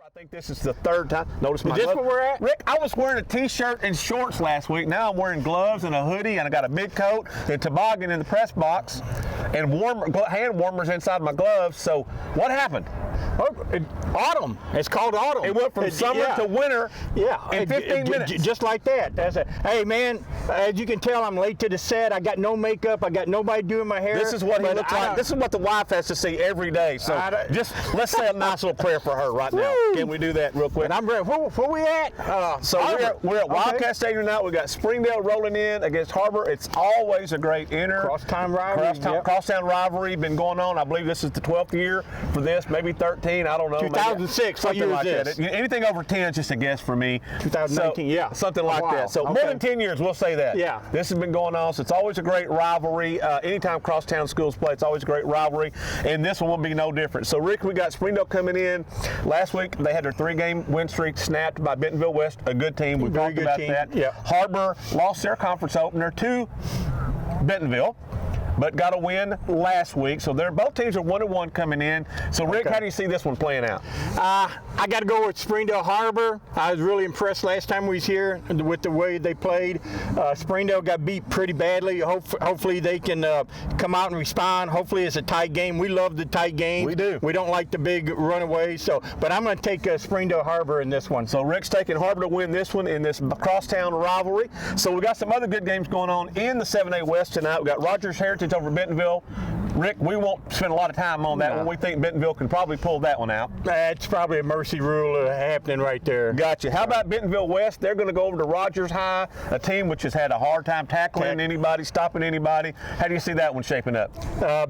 I think this is the third time. Notice my Is this glove. where we're at? Rick, I was wearing a t-shirt and shorts last week. Now I'm wearing gloves and a hoodie, and I got a big coat and toboggan in the press box and hand warmers inside my gloves. So what happened? Autumn. It's called autumn. It went from summer to winter in 15 minutes. Just like that. Hey, man, as you can tell, I'm late to the set. I got no makeup. I got nobody doing my hair. This is what he looks like. This is what the wife has to see every day. So just let's say a nice little prayer for her right now. Can we do that real quick? And I'm ready. Where we at? We're at Wildcat Stadium now. We got Springdale rolling in against Har-Ber. It's always a great crosstown rivalry. Crosstown rivalry been going on. I believe this is the 12th year for this, maybe 13. I don't know. 2006. What year like is this? That. Anything over 10 is just a guess for me. 2019. Something like that. So more than 10 years, we'll say that. Yeah. This has been going on, so it's always a great rivalry. Anytime crosstown schools play, it's always a great rivalry, and this one will be no different. So Rick, we got Springdale coming in. Last week they had their 3-game win streak snapped by Bentonville West, a good team. We talked about that. Yep. Har-Ber lost their conference opener to Bentonville, but got a win last week. So both teams are 1-1 coming in. So Rick, how do you see this one playing out? I got to go with Springdale Har-Ber. I was really impressed last time we was here with the way they played. Springdale got beat pretty badly. Hopefully they can come out and respond. Hopefully it's a tight game. We love the tight games. We do. We don't like the big runaways. But I'm going to take Springdale Har-Ber in this one. So Rick's taking Har-Ber to win this one in this crosstown rivalry. So we got some other good games going on in the 7A West tonight. We got Rogers Heritage over Bentonville. Rick, we won't spend a lot of time on that one. We think Bentonville can probably pull that one out. That's probably a mercy rule happening right there. Gotcha. How about Bentonville West? They're going to go over to Rogers High, a team which has had a hard time tackling anybody, stopping anybody. How do you see that one shaping up?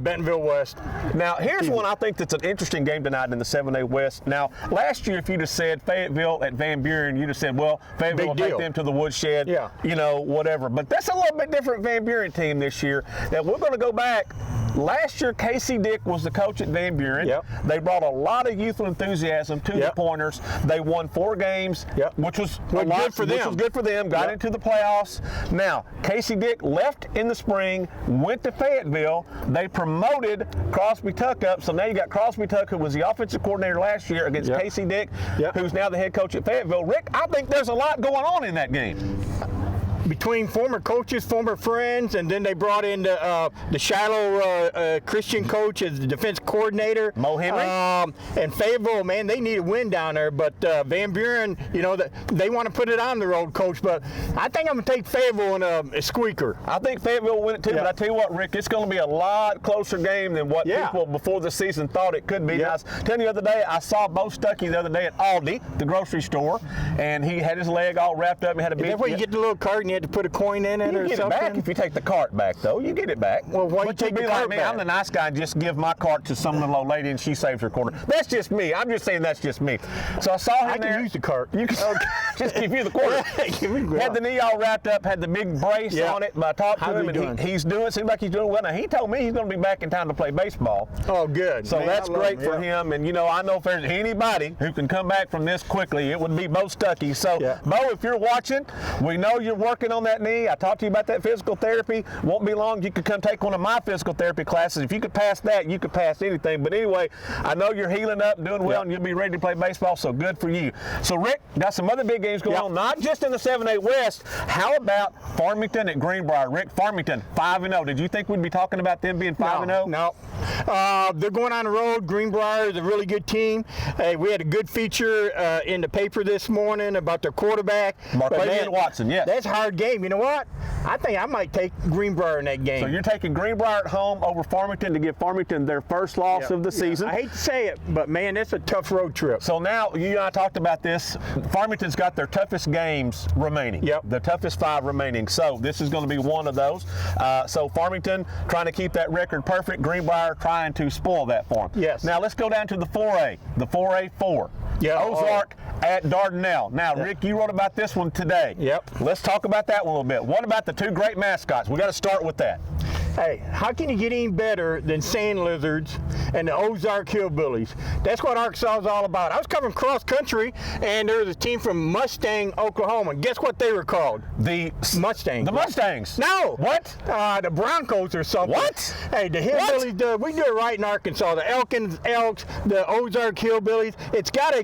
Bentonville West. Now, here's one I think that's an interesting game tonight in the 7A West. Now, last year, if you'd have said Fayetteville at Van Buren, you'd have said, well, Fayetteville will take them to the woodshed, you know, whatever. But that's a little bit different Van Buren team this year. Now, we're going to go back. Last year, Casey Dick was the coach at Van Buren. They brought a lot of youthful enthusiasm to the Pointers. They won 4 games, which was good for them. Got into the playoffs. Now, Casey Dick left in the spring, went to Fayetteville. They promoted Crosby Tuck up. So now you got Crosby Tuck, who was the offensive coordinator last year, against Casey Dick, who's now the head coach at Fayetteville. Rick, I think there's a lot going on in that game. Between former coaches, former friends, and then they brought in the Shiloh Christian coach as the defense coordinator. Mo Henry. And Fayetteville, man, they need a win down there. But Van Buren, you know, they want to put it on their old coach. But I think I'm going to take Fayetteville in a squeaker. I think Fayetteville will win it too. But I tell you what, Rick, it's going to be a lot closer game than what people before the season thought it could be. Now, I was telling you the other day, I saw Bo Stuckey the other day at Aldi, the grocery store, and he had his leg all wrapped up. He had a big. Is that where you get the little cart and you had to put a coin in it or something? You get it back if you take the cart back, though. You get it back. Well, why you take the cart back? I'm the nice guy and just give my cart to some little old lady and she saves her quarter. That's just me. I'm just saying that's just me. So I saw him there. I can use the cart. You can just give you the quarter. Had the knee all wrapped up, had the big brace on it. But I talked to him and he's doing, seems like he's doing well. Now, he told me he's going to be back in time to play baseball. Oh, good. So that's great for him. And, you know, I know if there's anybody who can come back from this quickly, it would be Bo Stuckey. So, Bo, if you're watching, we know you're working on that knee. I talked to you about that physical therapy. Won't be long. You could come take one of my physical therapy classes. If you could pass that, you could pass anything. But anyway, I know you're healing up, doing well, and you'll be ready to play baseball, so good for you. So, Rick, got some other big games going on, not just in the 7A West. How about Farmington at Greenbrier? Rick, Farmington, 5-0. Did you think we'd be talking about them being 5-0? No. They're going on the road. Greenbrier is a really good team. Hey, we had a good feature in the paper this morning about their quarterback. Marquavian Watson, That's a hard game. You know what? I think I might take Greenbrier in that game. So you're taking Greenbrier at home over Farmington to give Farmington their first loss of the season. I hate to say it, but man, that's a tough road trip. So now, you and I talked about this. Farmington's got their toughest games remaining. The toughest 5 remaining. So this is going to be one of those. So Farmington trying to keep that record perfect. Greenbrier trying to spoil that for them. Now let's go down to the 4A. The 4A4. Ozark at Dardanelle. Now, Rick, you wrote about this one today. Let's talk about that one a little bit. What about the 2 great mascots? We got to start with that. Hey, how can you get any better than Sand Lizards and the Ozark Hillbillies? That's what Arkansas is all about. I was covering cross country, and there was a team from Mustang, Oklahoma. And guess what they were called? The Mustangs. The Mustangs. No. What? The Broncos or something. What? Hey, the Hillbillies, we do it right in Arkansas. The Elkins Elks, the Ozark Hillbillies. It's got to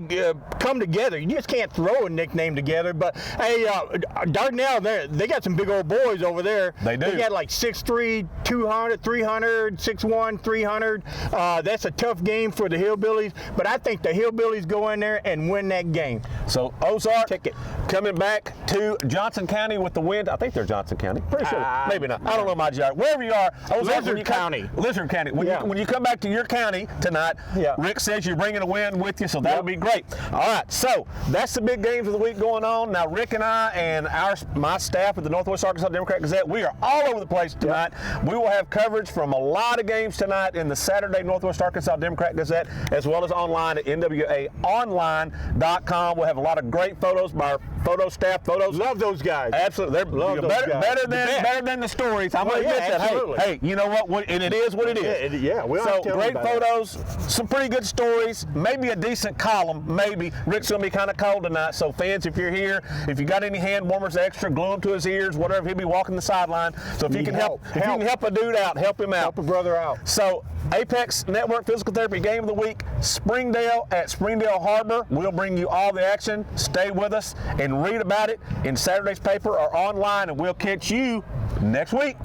come together. You just can't throw a nickname together. But, hey, Dardanelle, they got some big old boys over there. They do. They got like 6'3", 200, 300, 6'1", 300. That's a tough game for the Hillbillies. But I think the Hillbillies go in there and win that game. So Ozark Ticket. coming back to Johnson County with the win. I think they're Johnson County. Pretty sure. Maybe not. I don't know my geography. Wherever you are, Ozark, Lizard County. Lizard County. When you come back to your county tonight, Rick says you're bringing a win with you, so that'll be great. All right, so that's the big games of the week going on. Now, Rick and I and my staff at the Northwest Arkansas Democrat-Gazette, we are all over the place tonight. We will have coverage from a lot of games tonight in the Saturday Northwest Arkansas Democrat-Gazette, as well as online at nwaonline.com. We'll have a lot of great photos by our photo staff. Love those guys. Absolutely. They're better than the stories. I'm going to admit that. Hey, you know what? And it is what it is. So great photos, some pretty good stories, maybe a decent column, maybe. Rick's going to be kind of cold tonight, so fans, if you're here, if you got any hand warmers extra, glue them to his ears, whatever, he'll be walking the sideline. So if you can help a dude out, help him out. Help a brother out. So Apex Network Physical Therapy Game of the Week, Springdale at Springdale Har-Ber. We'll bring you all the action. Stay with us and read about it in Saturday's paper or online, and we'll catch you next week.